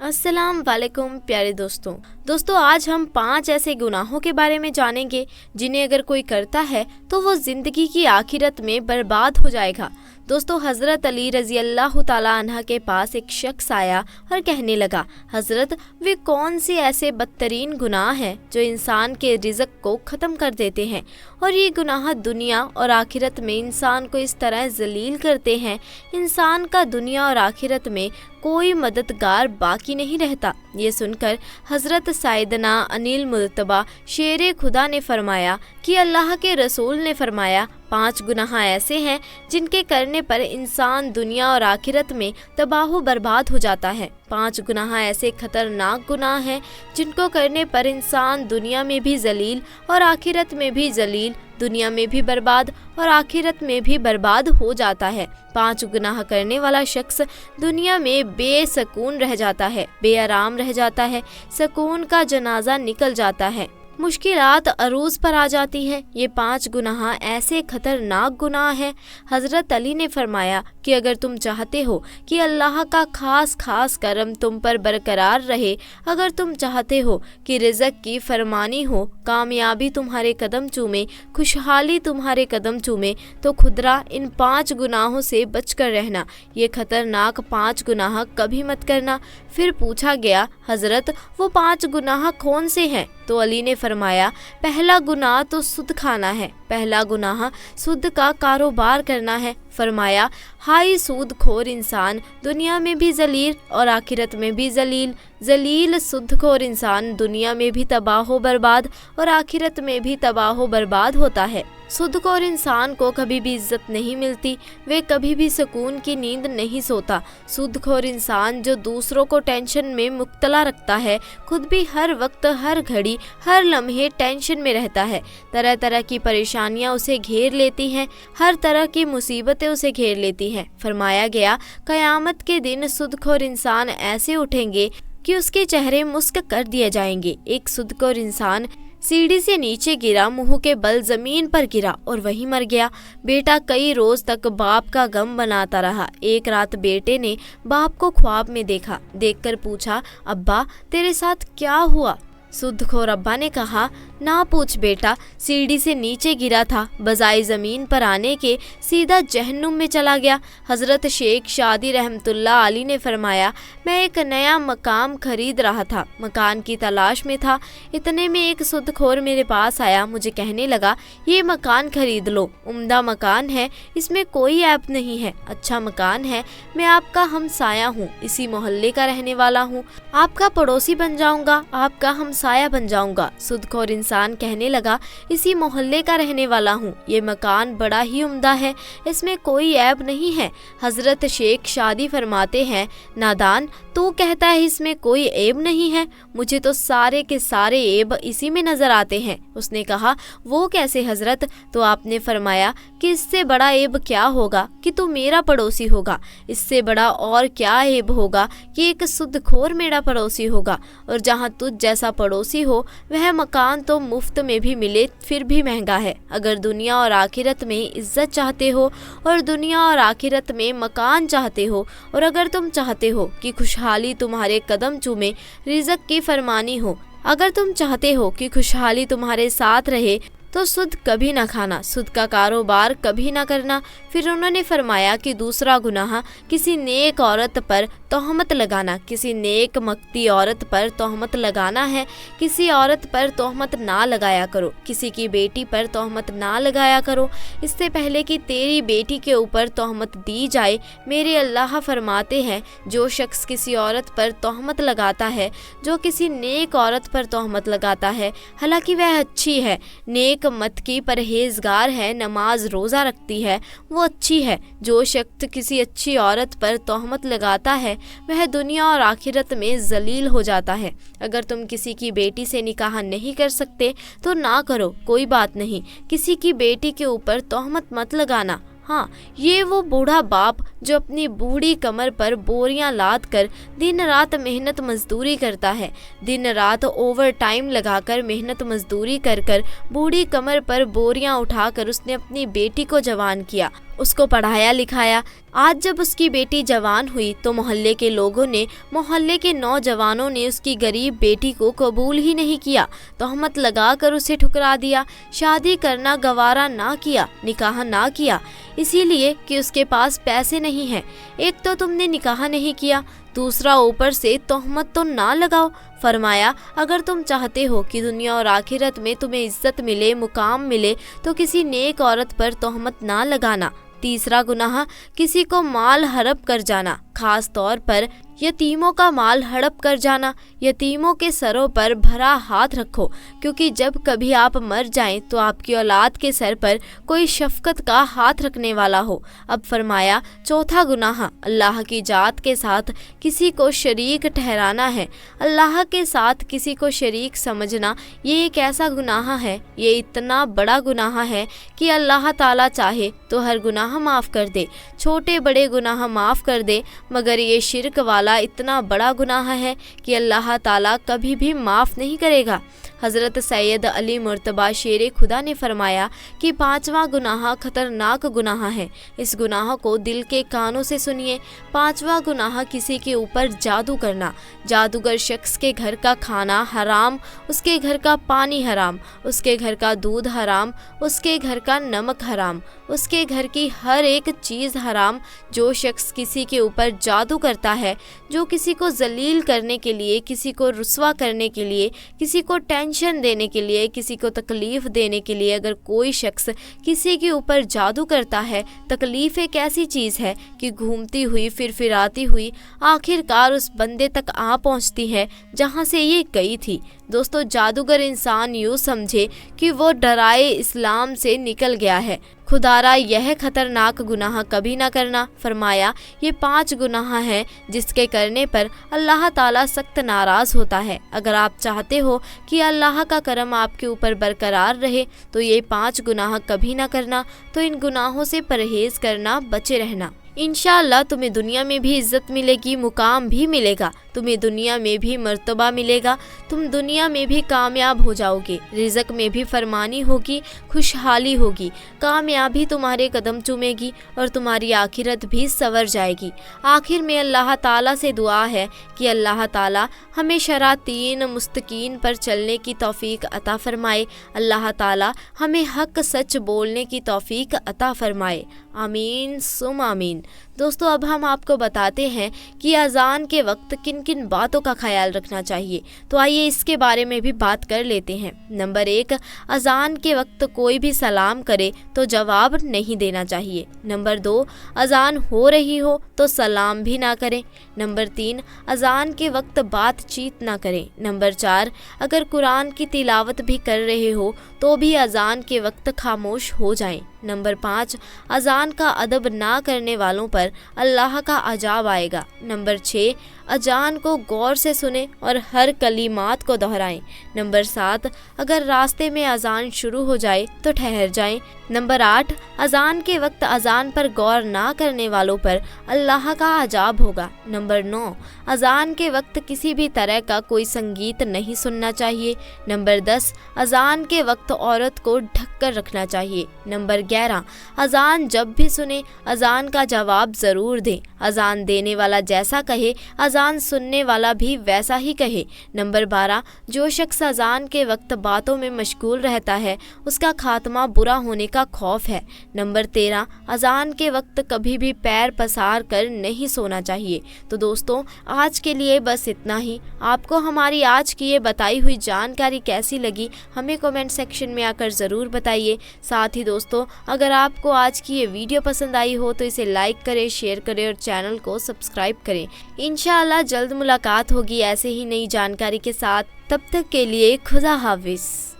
अस्सलाम वालेकुम प्यारे दोस्तों आज हम 5 ऐसे गुनाहों के बारे में जानेंगे जिन्हें अगर कोई करता है तो वो ज़िंदगी की आखिरत में बर्बाद हो जाएगा। दोस्तों हज़रत अली रज़ी अल्लाह ताला अन्हा के पास एक शख्स आया और कहने लगा, हज़रत वे कौन से ऐसे बदतरीन गुनाह हैं जो इंसान के रिज़्क़ को ख़त्म कर देते हैं, और ये गुनाह दुनिया और आखिरत में इंसान को इस तरह ज़लील करते हैं, इंसान का दुनिया और आखिरत में कोई मददगार बाकी नहीं रहता। ये सुनकर हज़रत साइदना अनिल मुर्तबा शेर खुदा ने फरमाया कि अल्लाह के रसूल ने फरमाया 5 गुनाह ऐसे हैं जिनके करने पर इंसान दुनिया और आखिरत में तबाह बर्बाद हो जाता है। 5 गुनाह ऐसे खतरनाक गुनाह हैं जिनको करने पर इंसान दुनिया में भी जलील और आखिरत में भी जलील, दुनिया में भी बर्बाद और आखिरत में भी बर्बाद हो जाता है। 5 गुनाह करने वाला शख्स दुनिया में बेसकून रह जाता है, बेआराम रह जाता है, सुकून का जनाजा निकल जाता है, मुश्किलात अरूज पर आ जाती है। ये 5 गुनाह ऐसे खतरनाक गुनाह हैं। हज़रत अली ने फरमाया कि अगर तुम चाहते हो कि अल्लाह का खास करम तुम पर बरकरार रहे, अगर तुम चाहते हो कि रिज़्क़ की फरमानी हो, कामयाबी तुम्हारे कदम चूमे, खुशहाली तुम्हारे कदम चूमे, तो खुदरा इन 5 गुनाहों से बच कर रहना। ये खतरनाक 5 गुनाह कभी मत करना। फिर पूछा गया, हज़रत वो 5 गुनाह कौन से हैं? तो अली ने फरमाया, पहला गुनाह तो सुद खाना है, पहला गुनाह सुद का कारोबार करना है। फरमाया, हाई सूद खोर इंसान दुनिया में भी जलील और आखिरत में भी जलील, जलील सुद खोर इंसान दुनिया में भी तबाह बर्बाद और आखिरत में भी तबाह बर्बाद होता है। सुदखोर इंसान को कभी भी इज्जत नहीं मिलती, वे कभी भी सुकून की नींद नहीं सोता। सुदखोर इंसान जो दूसरों को टेंशन में मुब्तला रखता है, खुद भी हर वक्त हर घड़ी हर लम्हे टेंशन में रहता है। तरह तरह की परेशानियां उसे घेर लेती हैं, हर तरह की मुसीबतें उसे घेर लेती हैं। फरमाया गया, क़यामत के दिन सुदखोर इंसान ऐसे उठेंगे कि उसके चेहरे मुस्क कर दिए जाएंगे। एक सुदखोर इंसान सीढ़ी से नीचे गिरा, मुंह के बल जमीन पर गिरा और वहीं मर गया। बेटा कई रोज तक बाप का गम बनाता रहा। एक रात बेटे ने बाप को ख्वाब में देखा। देखकर पूछा, अब्बा तेरे साथ क्या हुआ? सुदखोर अब्बा ने कहा, ना पूछ बेटा, सीढ़ी से नीचे गिरा था, बजाय ज़मीन पर आने के सीधा जहन्नुम में चला गया। हज़रत शेख शादी रहमतुल्लाह अलैह ने फरमाया, मैं एक नया मकान खरीद रहा था, मकान की तलाश में था। इतने में एक सुदखोर मेरे पास आया, मुझे कहने लगा, ये मकान खरीद लो, उम्दा मकान है, इसमें कोई ऐब नहीं है, अच्छा मकान है, मैं आपका हमसाया हूँ, इसी मोहल्ले का रहने वाला हूँ, आपका पड़ोसी बन जाऊँगा, आपका हमसाया बन जाऊँगा। सुदखोर इंसान कहने लगा, इसी मोहल्ले का रहने वाला हूँ, ये मकान बड़ा ही उम्दा है, इसमें कोई ऐब नहीं है। हज़रत शेख शादी फरमाते हैं, नादान तू कहता है इसमें कोई ऐब नहीं है, मुझे तो सारे के सारे ऐब इसी में नज़र आते हैं। उसने कहा, वो कैसे हज़रत? तो आपने फरमाया कि इससे बड़ा ऐब क्या होगा कि तू मेरा पड़ोसी होगा, इससे बड़ा और क्या ऐब होगा कि एक सुदखोर मेरा पड़ोसी होगा, और जहाँ तुझ जैसा पड़ोसी हो वह मकान तो मुफ्त में भी मिले फिर भी महंगा है। अगर दुनिया और आखिरत में इज्जत चाहते हो और दुनिया और आखिरत में मकान चाहते हो, और अगर तुम चाहते हो कि खुशहाली तुम्हारे कदम चूमे, रिज़्क़ की फरमानी हो, अगर तुम चाहते हो कि खुशहाली तुम्हारे साथ रहे, तो सुद कभी ना खाना, सुद का कारोबार कभी ना करना। फिर उन्होंने फरमाया कि दूसरा गुनाह किसी नेक औरत पर तोहमत लगाना, किसी नेक मक्ती औरत पर तोहमत लगाना है। किसी औरत पर तोहमत ना लगाया करो, किसी की बेटी पर तोहमत ना लगाया करो, इससे पहले कि तेरी बेटी के ऊपर तोहमत दी जाए। मेरे अल्लाह फरमाते हैं, जो शख्स किसी औरत पर तोहमत लगाता है, जो किसी नेक औरत पर तोहमत लगाता है, हालांकि वह अच्छी है, नेक मत की परहेजगार है, नमाज रोज़ा रखती है, वो अच्छी है। जो शख्स किसी अच्छी औरत पर तोहमत लगाता है, वह दुनिया और आखिरत में जलील हो जाता है। अगर तुम किसी की बेटी से निकाह नहीं कर सकते तो ना करो, कोई बात नहीं, किसी की बेटी के ऊपर तोहमत मत लगाना। हाँ, ये वो बूढ़ा बाप जो अपनी बूढ़ी कमर पर बोरियां लाद कर दिन रात मेहनत मजदूरी करता है, दिन रात ओवर टाइम लगाकर मेहनत मजदूरी कर कर बूढ़ी कमर पर बोरियां उठाकर उसने अपनी बेटी को जवान किया, उसको पढ़ाया लिखाया। आज जब उसकी बेटी जवान हुई तो मोहल्ले के लोगों ने, मोहल्ले के नौजवानों ने उसकी गरीब बेटी को कबूल ही नहीं किया, तोहमत लगाकर उसे ठुकरा दिया, शादी करना गवारा ना किया, निकाह ना किया, इसीलिए कि उसके पास पैसे नहीं हैं। एक तो तुमने निकाह नहीं किया, दूसरा ऊपर से तोहमत तो ना लगाओ। फरमाया, अगर तुम चाहते हो कि दुनिया और आखिरत में तुम्हें इज्जत मिले, मुकाम मिले, तो किसी नेक औरत पर तोहमत ना लगाना। तीसरा गुनाह, किसी को माल हड़प कर जाना, खास तौर पर यतीमों का माल हड़प कर जाना। यतीमों के सरों पर भरा हाथ रखो, क्योंकि जब कभी आप मर जाएं तो आपकी औलाद के सर पर कोई शफकत का हाथ रखने वाला हो। अब फरमाया, चौथा गुनाह, अल्लाह की जात के साथ किसी को शरीक ठहराना है। अल्लाह के साथ किसी को शरीक समझना ये एक ऐसा गुनाह है, ये इतना बड़ा गुनाह है कि अल्लाह ताला चाहे तो हर गुनाह माफ़ कर दे, छोटे बड़े गुनाह माफ़ कर दे, मगर ये शिरक वाला इतना बड़ा गुनाह है कि अल्लाह ताला कभी भी माफ़ नहीं करेगा। हज़रत सैयद अली मुर्तबा शेर खुदा ने फरमाया कि पांचवा गुनाह खतरनाक गुनाह है। इस गुनाह को दिल के कानों से सुनिए। पांचवा गुनाह किसी के ऊपर जादू करना। जादूगर शख्स के घर का खाना हराम, उसके घर का पानी हराम, उसके घर का दूध हराम, उसके घर का नमक हराम, उसके घर की हर एक चीज़ हराम। जो शख्स किसी के ऊपर जादू करता है, जो किसी को जलील करने के लिए, किसी को रुस्वा करने के लिए, किसी को टेंशन देने के लिए, किसी को तकलीफ़ देने के लिए अगर कोई शख्स किसी के ऊपर जादू करता है, तकलीफ़ एक ऐसी चीज़ है कि घूमती हुई फिरफिराती हुई आखिरकार उस बंदे तक आ पहुंचती है जहां से ये गई थी। दोस्तों, जादूगर इंसान यूँ समझे कि वो डराए इस्लाम से निकल गया है। खुदारा यह खतरनाक गुनाह कभी ना करना। फरमाया, ये 5 गुनाह हैं जिसके करने पर अल्लाह ताला सख्त नाराज़ होता है। अगर आप चाहते हो कि अल्लाह का करम आपके ऊपर बरकरार रहे तो ये 5 गुनाह कभी ना करना। तो इन गुनाहों से परहेज़ करना, बचे रहना। इंशाअल्लाह तुम्हें दुनिया में भी इज़्ज़त मिलेगी, मुकाम भी मिलेगा, तुम्हें दुनिया में भी मर्तबा मिलेगा, तुम दुनिया में भी कामयाब हो जाओगे, रिज़्क़ में भी फरमानी होगी, खुशहाली होगी, कामयाबी तुम्हारे कदम चूमेगी और तुम्हारी आखिरत भी संवर जाएगी। आखिर में अल्लाह ताला से दुआ है कि अल्लाह ताला हमें शरातीन मुस्तकीन पर चलने की तौफीक अता फ़रमाए। अल्लाह ताला हमें हक़ सच बोलने की तौफीक अता फ़रमाए। आमीन सुम आमीन। दोस्तों, अब हम आपको बताते हैं कि अज़ान के वक्त किन किन बातों का ख्याल रखना चाहिए। तो आइए इसके बारे में भी बात कर लेते हैं। नंबर 1, अज़ान के वक्त कोई भी सलाम करे तो जवाब नहीं देना चाहिए। नंबर 2, अज़ान हो रही हो तो सलाम भी ना करें। नंबर 3, अज़ान के वक्त बातचीत ना करें। नंबर 4, अगर कुरान की तिलावत भी कर रहे हो तो भी अज़ान के वक्त खामोश हो जाएं। नंबर 5, अज़ान का अदब ना करने वालों पर अल्लाह का अजाब आएगा। नंबर 6, अजान को गौर से सुने और हर कलीमात को दोहराएं। नंबर 7, अगर रास्ते में अजान शुरू हो जाए तो ठहर जाएं। नंबर 8, अजान के वक्त अजान पर गौर ना करने वालों पर अल्लाह का अजाब होगा। नंबर 9, अजान के वक्त किसी भी तरह का कोई संगीत नहीं सुनना चाहिए। नंबर 10, अजान के वक्त औरत को ढक कर रखना चाहिए। नंबर 11, अजान जब भी सुने अजान का जवाब ज़रूर दें। अजान देने वाला जैसा कहे अजान सुनने वाला भी वैसा ही कहे। नंबर 12, जो शख्स अजान के वक्त बातों में मशगूल रहता है उसका खात्मा बुरा होने का खौफ है। नंबर 13, अजान के वक्त कभी भी पैर पसार कर नहीं सोना चाहिए। तो दोस्तों, आज के लिए बस इतना ही। आपको हमारी आज की ये बताई हुई जानकारी कैसी लगी हमें कमेंट सेक्शन में आकर ज़रूर बताइए। साथ ही दोस्तों, अगर आपको आज की ये वीडियो पसंद आई हो तो इसे लाइक करें, शेयर करें और चैनल को सब्सक्राइब करें। इंशाअल्लाह जल्द मुलाकात होगी ऐसे ही नई जानकारी के साथ। तब तक के लिए खुदा हाफिज़।